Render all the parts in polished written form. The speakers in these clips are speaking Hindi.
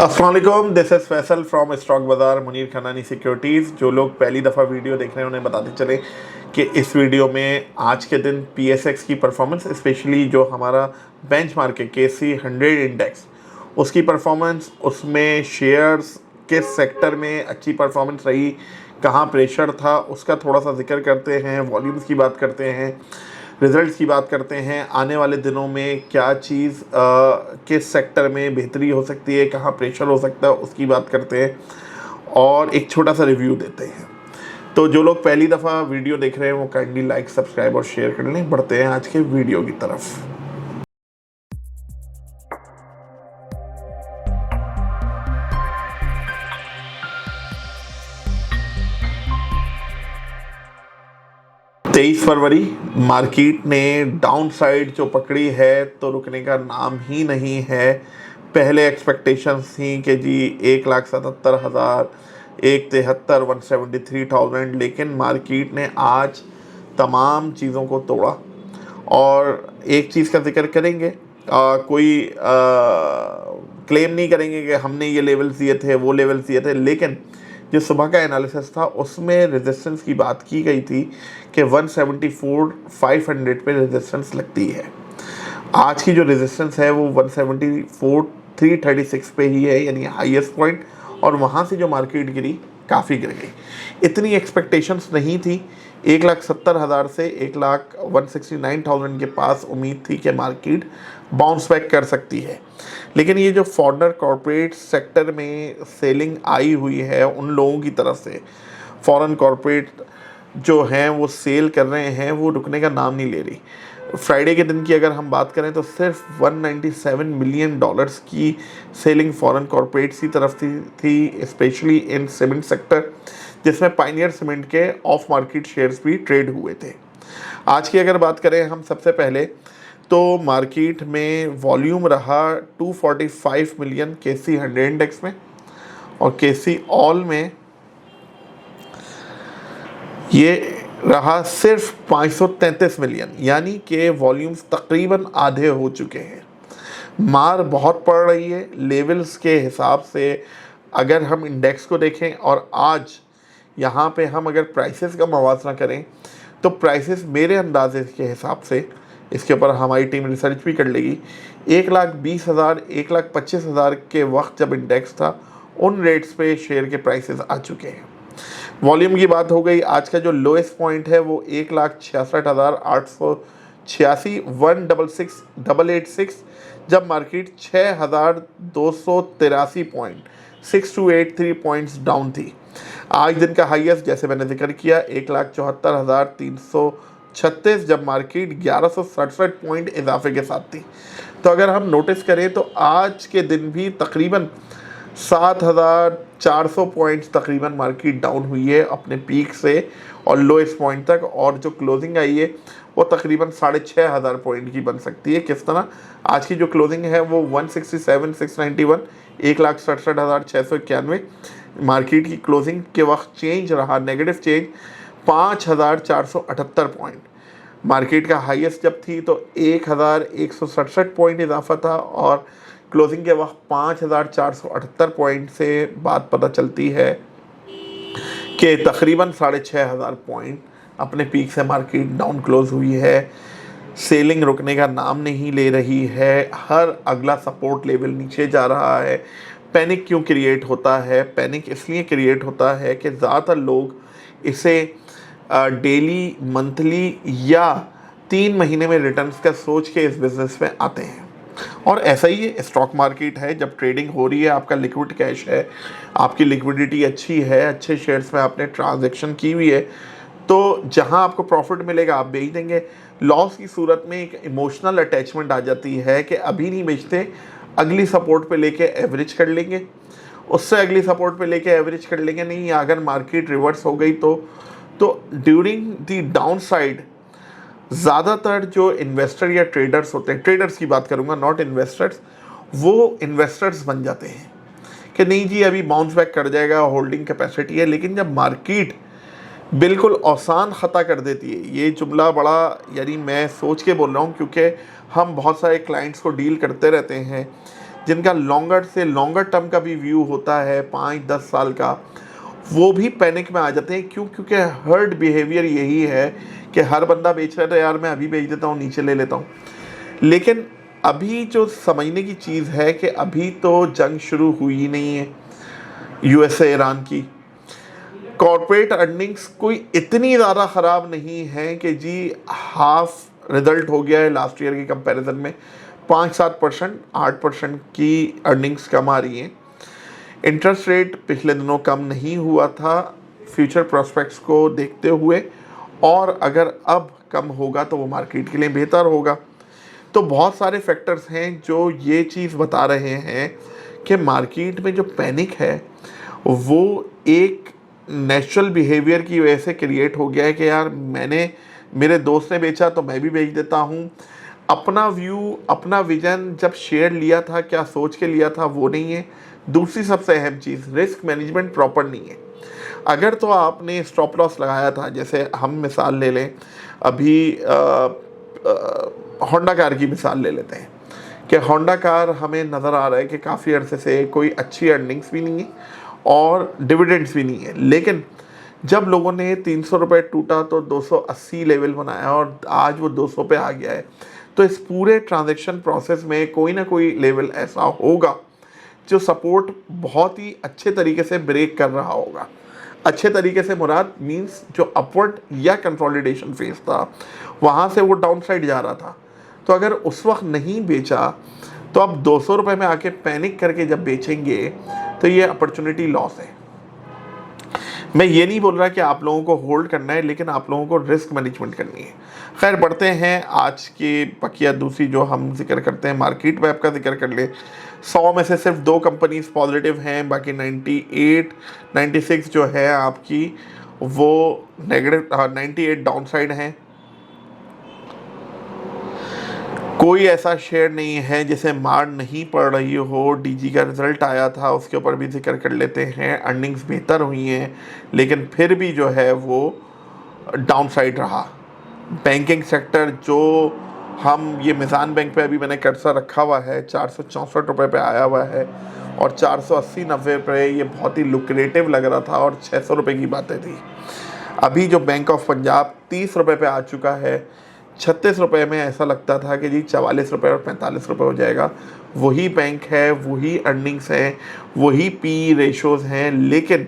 अस्सलाम वालेकुम, this is Faisal from stock बाज़ार मुनीर खनानी सिक्योरिटीज़। जो लोग पहली दफ़ा वीडियो देख रहे हैं उन्हें बताते चले कि इस वीडियो में आज के दिन पीएसएक्स की परफॉर्मेंस, स्पेशली जो हमारा बेंचमार्क है केसी 100 इंडेक्स, उसकी परफॉर्मेंस, उसमें शेयर्स किस सेक्टर में अच्छी परफॉर्मेंस रही, कहाँ प्रेशर था, उसका थोड़ा सा जिक्र करते हैं, वॉल्यूम्स की बात करते हैं, रिजल्ट्स की बात करते हैं, आने वाले दिनों में क्या चीज़ किस सेक्टर में बेहतरी हो सकती है, कहाँ प्रेशर हो सकता है, उसकी बात करते हैं और एक छोटा सा रिव्यू देते हैं। तो जो लोग पहली दफ़ा वीडियो देख रहे हैं वो काइंडली लाइक, सब्सक्राइब और शेयर कर लें। बढ़ते हैं आज के वीडियो की तरफ। 23 फरवरी मार्केट ने डाउन साइड जो पकड़ी है तो रुकने का नाम ही नहीं है। पहले एक्सपेक्टेशंस थी कि जी 1,77,000, 1,73,000, 173,000, लेकिन मार्केट ने आज तमाम चीज़ों को तोड़ा। और एक चीज़ का जिक्र करेंगे, कोई क्लेम नहीं करेंगे कि हमने ये लेवल्स दिए थे, वो लेवल्स दिए थे, लेकिन जो सुबह का एनालिसिस था उसमें रेजिस्टेंस की बात की गई थी कि 174,500 पे रेजिस्टेंस लगती है। आज की जो रेजिस्टेंस है वो 174,336 पे ही है, यानी हाईएस्ट पॉइंट, और वहाँ से जो मार्केट गिरी काफ़ी गिर गई। इतनी एक्सपेक्टेशंस नहीं थी। 1,70,000 से 1,169,000 के पास उम्मीद थी कि मार्केट बाउंस बैक कर सकती है, लेकिन ये जो फॉरेनर कॉरपोरेट सेक्टर में सेलिंग आई हुई है उन लोगों की तरफ से, फॉरेन कॉरपोरेट जो हैं वो सेल कर रहे हैं, वो रुकने का नाम नहीं ले रही। फ्राइडे के दिन की अगर हम बात करें तो सिर्फ 197 मिलियन डॉलर्स की सेलिंग फॉरेन कॉरपोरेट्स की तरफ थी स्पेशली इन सीमेंट सेक्टर, जिसमें पायनियर सीमेंट के ऑफ मार्केट शेयर्स भी ट्रेड हुए थे। आज की अगर बात करें हम सबसे पहले, तो मार्केट में वॉल्यूम रहा 245 मिलियन केसी 100 इंडेक्स में, और केसी ऑल में ये रहा सिर्फ 533 मिलियन, यानी कि वॉल्यूम्स तकरीबन आधे हो चुके हैं। मार बहुत पड़ रही है लेवल्स के हिसाब से। अगर हम इंडेक्स को देखें और आज यहाँ पे हम अगर प्राइसेस का मवाजना करें तो प्राइसेस मेरे अंदाजे के हिसाब से, इसके ऊपर हमारी टीम रिसर्च भी कर लेगी, 1,20,000, 1,25,000 के वक्त जब इंडेक्स था उन रेट्स पे शेयर के प्राइसेस आ चुके हैं। वॉल्यूम की बात हो गई, आज का जो लोएस्ट पॉइंट है वो 1,66,886, 166,886, जब मार्केट 6,283 पॉइंट 6283 पॉइंट्स डाउन थी। आज दिन का हाईएस्ट जैसे मैंने जिक्र किया 1,74,336, जब मार्केट 1,167 पॉइंट इजाफे के साथ थी। तो अगर हम नोटिस करें तो आज के दिन भी तकरीबन 7,400 पॉइंट्स तकरीबन मार्केट डाउन हुई है अपने पीक से और लोएस्ट पॉइंट तक, और जो क्लोजिंग आई है वो तकरीबन 6,500 पॉइंट की बन सकती है। किस तरह? आज की जो क्लोजिंग है वो 167,691, 1,67,691 मार्केट की क्लोजिंग के वक्त चेंज रहा, नेगेटिव चेंज 5,478 पॉइंट। मार्केट का हाईएस्ट जब थी तो 1,167 पॉइंट इजाफा था, और क्लोजिंग के वक्त 5,478 पॉइंट से बात पता चलती है कि तकरीबन 6,500 पॉइंट अपने पीक से मार्केट डाउन क्लोज हुई है। सेलिंग रुकने का नाम नहीं ले रही है, हर अगला सपोर्ट लेवल नीचे जा रहा है। पैनिक क्यों क्रिएट होता है? पैनिक इसलिए क्रिएट होता है कि ज़्यादातर लोग इसे डेली, मंथली या 3 महीने में रिटर्न्स का सोच के इस बिज़नेस में आते हैं। और ऐसा ही है, स्टॉक मार्केट है, जब ट्रेडिंग हो रही है, आपका लिक्विड कैश है, आपकी लिक्विडिटी अच्छी है, अच्छे शेयर्स में आपने ट्रांजैक्शन की हुई है, तो जहां आपको प्रॉफिट मिलेगा आप बेच देंगे। लॉस की सूरत में एक इमोशनल अटैचमेंट आ जाती है कि अभी नहीं बेचते, अगली सपोर्ट पे लेके एवरेज कर लेंगे, उससे अगली सपोर्ट पे लेके एवरेज कर लेंगे। नहीं, अगर मार्केट रिवर्स हो गई तो ड्यूरिंग दी डाउन साइड ज़्यादातर जो इन्वेस्टर या ट्रेडर्स होते हैं, ट्रेडर्स की बात करूंगा, नॉट इन्वेस्टर्स, वो इन्वेस्टर्स बन जाते हैं कि नहीं जी अभी बाउंस बैक कर जाएगा, होल्डिंग कैपेसिटी है। लेकिन जब मार्केट बिल्कुल आसान ख़ता कर देती है, ये जुमला बड़ा, यानी मैं सोच के बोल रहा हूँ क्योंकि हम बहुत सारे क्लाइंट्स को डील करते रहते हैं जिनका लॉन्गर से लॉन्गर टर्म का भी व्यू होता है 5-10 साल का, वो भी पैनिक में आ जाते हैं। क्यों? क्योंकि हर्ड बिहेवियर यही है कि हर बंदा बेच रहा है तो यार मैं अभी बेच देता हूँ, नीचे ले लेता हूँ। लेकिन अभी जो समझने की चीज़ है कि अभी तो जंग शुरू हुई ही नहीं है यूएसए ईरान की। कॉर्पोरेट अर्निंग्स कोई इतनी ज़्यादा ख़राब नहीं है कि जी हाफ रिजल्ट हो गया है लास्ट ईयर के कंपैरिजन में। 5-7%, 8% की अर्निंग्स कम आ रही हैं। इंटरेस्ट रेट पिछले दिनों कम नहीं हुआ था फ्यूचर प्रोस्पेक्ट्स को देखते हुए, और अगर अब कम होगा तो वो मार्केट के लिए बेहतर होगा। तो बहुत सारे फैक्टर्स हैं जो ये चीज़ बता रहे हैं कि मार्केट में जो पैनिक है वो एक नेचुरल बिहेवियर की वजह से क्रिएट हो गया है कि यार मेरे दोस्त ने बेचा तो मैं भी बेच देता हूँ। अपना व्यू, अपना विजन जब शेयर लिया था, क्या सोच के लिया था, वो नहीं है। दूसरी सबसे अहम चीज़, रिस्क मैनेजमेंट प्रॉपर नहीं है। अगर तो आपने स्टॉप लॉस लगाया था, जैसे हम मिसाल ले लें, अभी होंडा कार की मिसाल ले लेते हैं कि होंडा कार हमें नज़र आ रहा है कि काफ़ी अरसे से कोई अच्छी अर्निंग्स भी नहीं है और डिविडेंड्स भी नहीं है। लेकिन जब लोगों ने 300 रुपये टूटा तो 280 लेवल बनाया और आज वो 200 पे आ गया है। तो इस पूरे ट्रांजैक्शन प्रोसेस में कोई ना कोई लेवल ऐसा होगा जो सपोर्ट बहुत ही अच्छे तरीके से ब्रेक कर रहा होगा। अच्छे तरीके से मुराद मींस जो अपवर्ड या कंसोलिडेशन फेज था, वहाँ से वो डाउन साइड जा रहा था। तो अगर उस वक्त नहीं बेचा तो अब 200 रुपये में आके पैनिक करके जब बेचेंगे तो ये अपॉर्चुनिटी लॉस है। मैं ये नहीं बोल रहा कि आप लोगों को होल्ड करना है, लेकिन आप लोगों को रिस्क मैनेजमेंट करनी है। खैर बढ़ते हैं आज की बकिया दूसरी जो हम जिक्र करते हैं, मार्केट में आपका जिक्र कर ले। 100 में से सिर्फ 2 कंपनीज पॉजिटिव हैं, बाकी 96 जो है आपकी वो नेगेटिव, 98 डाउन साइड हैं। कोई ऐसा शेयर नहीं है जिसे मार नहीं पड़ रही हो। डीजी का रिजल्ट आया था, उसके ऊपर भी जिक्र कर लेते हैं। अर्निंग्स बेहतर हुई हैं लेकिन फिर भी जो है वो डाउन साइड रहा। बैंकिंग सेक्टर जो हम ये मिज़ान बैंक पे अभी मैंने कर्सर रखा हुआ है, 464 रुपये पे आया हुआ है और 480-90 पे ये बहुत ही लुक्रेटिव लग रहा था और 600 रुपये की बातें थी। अभी जो बैंक ऑफ पंजाब 30 रुपये पे आ चुका है, 36 रुपये में ऐसा लगता था कि जी 44 रुपये और 45 रुपये हो जाएगा। वही बैंक है, वही अर्निंग्स हैं, वही पी रेशोज़ हैं, लेकिन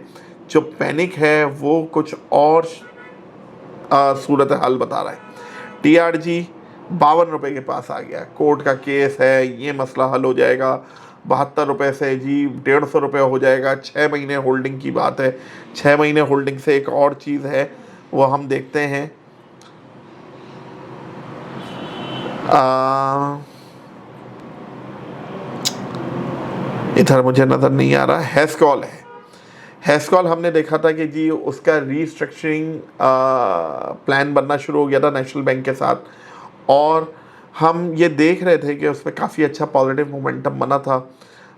जो पैनिक है वो कुछ और सूरत हाल बता रहा है। TRG 52 रुपये के पास आ गया। कोर्ट का केस है, ये मसला हल हो जाएगा। 72 रुपये से जी 150 रुपये हो जाएगा। 6 महीने होल्डिंग की बात है। 6 महीने होल्डिंग से एक और चीज़ है वो हम देखते हैं, इधर मुझे नज़र नहीं आ रहा। हेस्कॉल है। हेस्कॉल हमने देखा था कि जी उसका रीस्ट्रक्चरिंग प्लान बनना शुरू हो गया था नेशनल बैंक के साथ, और हम ये देख रहे थे कि उसमें काफ़ी अच्छा पॉजिटिव मोमेंटम बना था।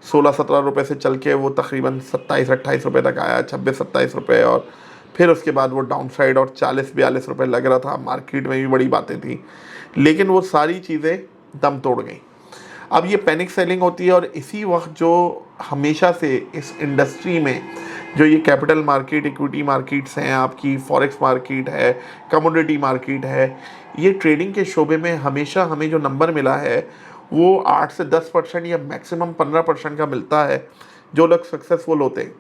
16-17 रुपये से चल के वो तकरीबन 27-28 रुपये तक आया, 26-27 रुपये, और फिर उसके बाद वो डाउन साइड और 40-42 रुपये लग रहा था। मार्केट में भी बड़ी बातें थी, लेकिन वो सारी चीज़ें दम तोड़ गई। अब ये पैनिक सेलिंग होती है, और इसी वक्त जो हमेशा से इस इंडस्ट्री में जो ये कैपिटल मार्केट, इक्विटी मार्केट्स हैं, आपकी फॉरेक्स मार्केट है, कमोडिटी मार्केट है, ये ट्रेडिंग के शोबे में हमेशा हमें जो नंबर मिला है वो 8 से 10% या मैक्सिमम 15% का मिलता है जो लोग सक्सेसफुल होते हैं,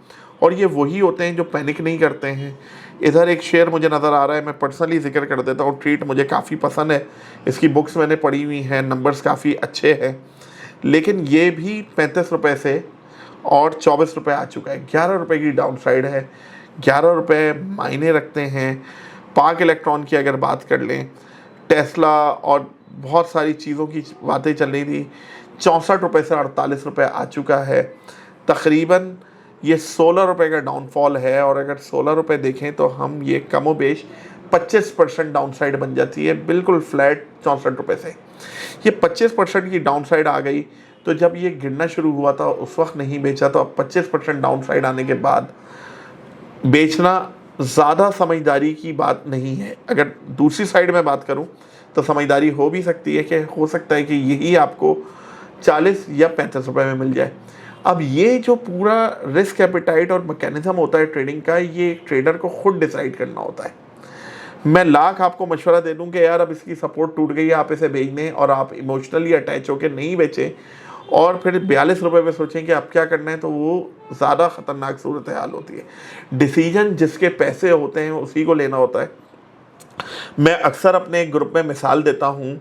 और ये वही होते हैं जो पैनिक नहीं करते हैं। इधर एक शेयर मुझे नज़र आ रहा है, मैं पर्सनली जिक्र कर देता हूँ। ट्रीट मुझे काफ़ी पसंद है, इसकी बुक्स मैंने पढ़ी हुई हैं, नंबर्स काफ़ी अच्छे हैं, लेकिन ये भी 35 रुपये से और 24 रुपये आ चुका है। 11 रुपये की डाउन साइड है। 11 रुपये मायने रखते हैं। पार्क इलेक्ट्रॉन की अगर बात कर लें, टेस्ला और बहुत सारी चीज़ों की बातें चल रही थी, 64 रुपये से 48 रुपये आ चुका है। तकरीबन ये 16 रुपये का डाउनफॉल है, और अगर 16 रुपये देखें तो हम ये कमोबेश 25% डाउन साइड बन जाती है, बिल्कुल फ्लैट 64 रुपये से। ये 25% की डाउन साइड आ गई, तो जब ये गिरना शुरू हुआ था उस वक्त नहीं बेचा, तो अब 25% डाउन साइड आने के बाद बेचना ज़्यादा समझदारी की बात नहीं है। अगर दूसरी साइड में बात करूं तो समझदारी हो भी सकती है कि हो सकता है कि यही आपको 40 या 35 रुपए में मिल जाए। अब ये जो पूरा रिस्क एपेटाइट और मैकेनिज्म होता है ट्रेडिंग का, ये ट्रेडर को खुद डिसाइड करना होता है। मैं लाख आपको मशवरा दे दूं कि यार अब इसकी सपोर्ट टूट गई है, आप इसे बेच दें, और आप इमोशनली अटैच होकर नहीं बेचें और फिर 42 रुपये में सोचें कि अब क्या करना है, तो वो ज़्यादा ख़तरनाक सूरत हाल होती है। डिसीजन जिसके पैसे होते हैं उसी को लेना होता है। मैं अक्सर अपने ग्रुप में मिसाल देता हूँ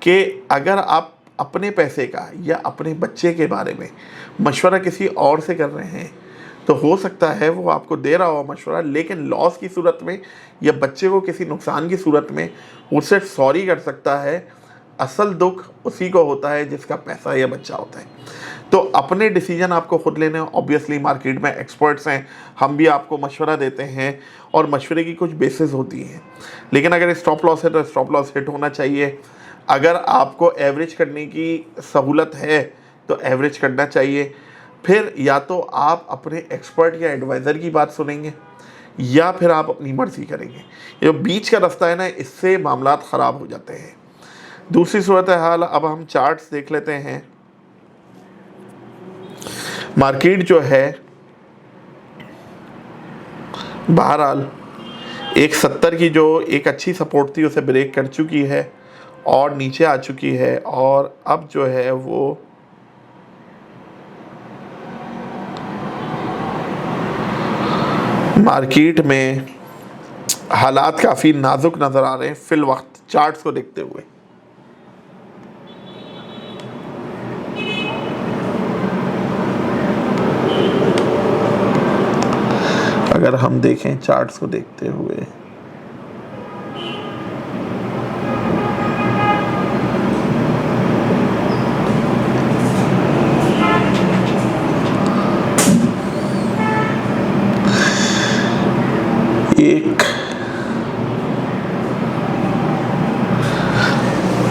कि अगर आप अपने पैसे का या अपने बच्चे के बारे में मशवरा किसी और से कर रहे हैं, तो हो सकता है वो आपको दे रहा हो मशवरा, लेकिन लॉस की सूरत में या बच्चे को किसी नुकसान की सूरत में उससे सॉरी कर सकता है। असल दुख उसी को होता है जिसका पैसा या बच्चा होता है। तो अपने डिसीजन आपको खुद लेने हैं। ऑब्वियसली मार्केट में एक्सपर्ट्स हैं, हम भी आपको मशवरा देते हैं और मशवरे की कुछ बेसिस होती हैं, लेकिन अगर स्टॉप लॉस है तो स्टॉप लॉस हिट होना चाहिए। अगर आपको एवरेज करने की सहूलत है तो एवरेज करना चाहिए। फिर या तो आप अपने एक्सपर्ट या एडवाइज़र की बात सुनेंगे या फिर आप अपनी मर्ज़ी करेंगे। ये बीच का रास्ता है ना, इससे मामलात ख़राब हो जाते हैं। दूसरी सूरत हाल, अब हम चार्ट्स देख लेते हैं। मार्केट जो है बहरहाल 170 की जो एक अच्छी सपोर्ट थी उसे ब्रेक कर चुकी है और नीचे आ चुकी है, और अब जो है वो मार्केट में हालात काफ़ी नाजुक नज़र आ रहे हैं फिल वक्त चार्ट्स को देखते हुए। अगर हम देखें चार्ट्स को देखते हुए, एक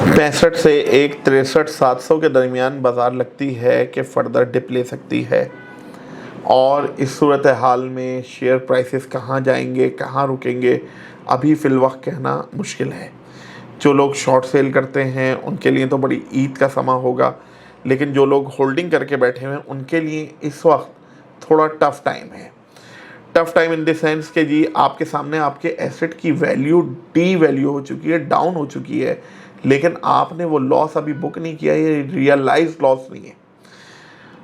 65 से एक 63,700 के दरमियान बाजार लगती है कि फर्दर डिप ले सकती है, और इस सूरत हाल में शेयर प्राइसेस कहाँ जाएंगे, कहाँ रुकेंगे, अभी फ़िल वक्त कहना मुश्किल है। जो लोग शॉर्ट सेल करते हैं उनके लिए तो बड़ी ईद का समा होगा, लेकिन जो लोग होल्डिंग करके बैठे हुए हैं उनके लिए इस वक्त थोड़ा टफ़ टाइम है। Tough time in the sense कि जी आपके सामने आपके एसेट की वैल्यू डी वैल्यू हो चुकी है, डाउन हो चुकी है, लेकिन आपने वो लॉस अभी बुक नहीं किया, ये रियलाइज लॉस नहीं है।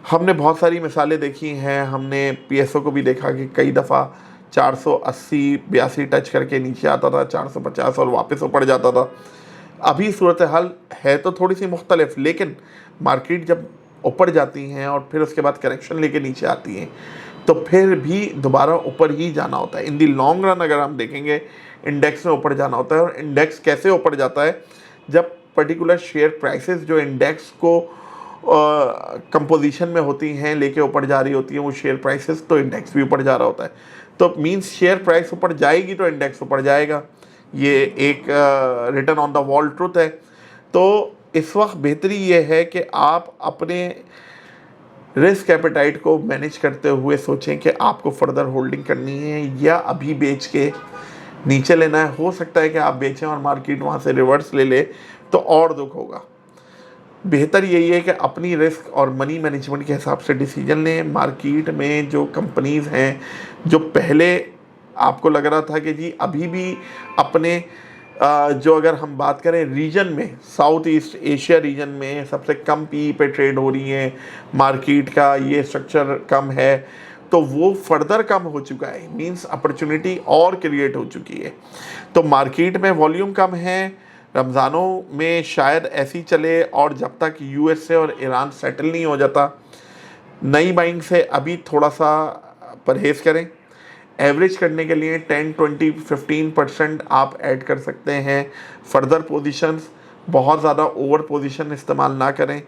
हमने बहुत सारी मिसालें देखी हैं, हमने पीएसओ को भी देखा कि कई दफ़ा 480-82 टच करके नीचे आता था, 450 और वापस ऊपर जाता था। अभी सूरत हाल है तो थोड़ी सी मुख्तलिफ, लेकिन मार्केट जब ऊपर जाती हैं और फिर उसके बाद करेक्शन लेके नीचे आती हैं तो फिर भी दोबारा ऊपर ही जाना होता है। इन दी लॉन्ग रन अगर हम देखेंगे इंडेक्स में ऊपर जाना होता है, और इंडेक्स कैसे ऊपर जाता है, जब पर्टिकुलर शेयर प्राइसेस जो इंडेक्स को कंपोजिशन में होती हैं लेके ऊपर जा रही होती हैं वो शेयर प्राइसेस, तो इंडेक्स भी ऊपर जा रहा होता है। तो मींस शेयर प्राइस ऊपर जाएगी तो इंडेक्स ऊपर जाएगा, ये एक written on the wall truth है। तो इस वक्त बेहतरी ये है कि आप अपने रिस्क एपेटाइट को मैनेज करते हुए सोचें कि आपको फर्दर होल्डिंग करनी है या अभी बेच के नीचे लेना है। हो सकता है कि आप बेचें और मार्केट वहाँ से रिवर्स ले ले तो और दुख होगा। बेहतर यही है कि अपनी रिस्क और मनी मैनेजमेंट के हिसाब से डिसीजन लें। मार्केट में जो कंपनीज़ हैं जो पहले आपको लग रहा था कि जी अभी भी अपने जो अगर हम बात करें रीजन में, साउथ ईस्ट एशिया रीजन में सबसे कम पी पे ट्रेड हो रही हैं, मार्केट का ये स्ट्रक्चर कम है, तो वो फर्दर कम हो चुका है, मींस अपॉर्चुनिटी और क्रिएट हो चुकी है। तो मार्केट में वॉल्यूम कम है, रमज़ानों में शायद ऐसी चले, और जब तक यूएस से और ईरान सेटल नहीं हो जाता नई बाइंग से अभी थोड़ा सा परहेज़ करें। एवरेज करने के लिए 10, 20, 15% आप ऐड कर सकते हैं। फर्दर पोजीशंस बहुत ज़्यादा ओवर पोजीशन इस्तेमाल ना करें,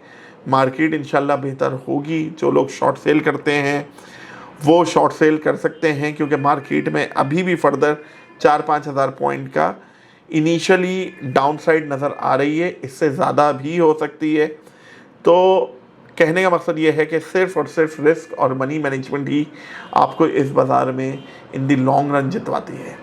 मार्केट इंशाल्लाह बेहतर होगी। जो लोग शॉर्ट सेल करते हैं वो शॉर्ट सेल कर सकते हैं, क्योंकि मार्केट में अभी भी फर्दर 4-5 हज़ार पॉइंट का इनिशियली डाउनसाइड नज़र आ रही है, इससे ज़्यादा भी हो सकती है। तो कहने का मकसद ये है कि सिर्फ़ और सिर्फ रिस्क और मनी मैनेजमेंट ही आपको इस बाज़ार में इन दी लॉन्ग रन जितवाती है।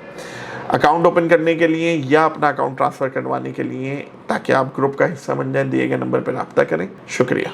अकाउंट ओपन करने के लिए या अपना अकाउंट ट्रांसफ़र करवाने के लिए, ताकि आप ग्रुप का हिस्सा बन जाएं, दिए गए नंबर पर रब्ता करें। शुक्रिया।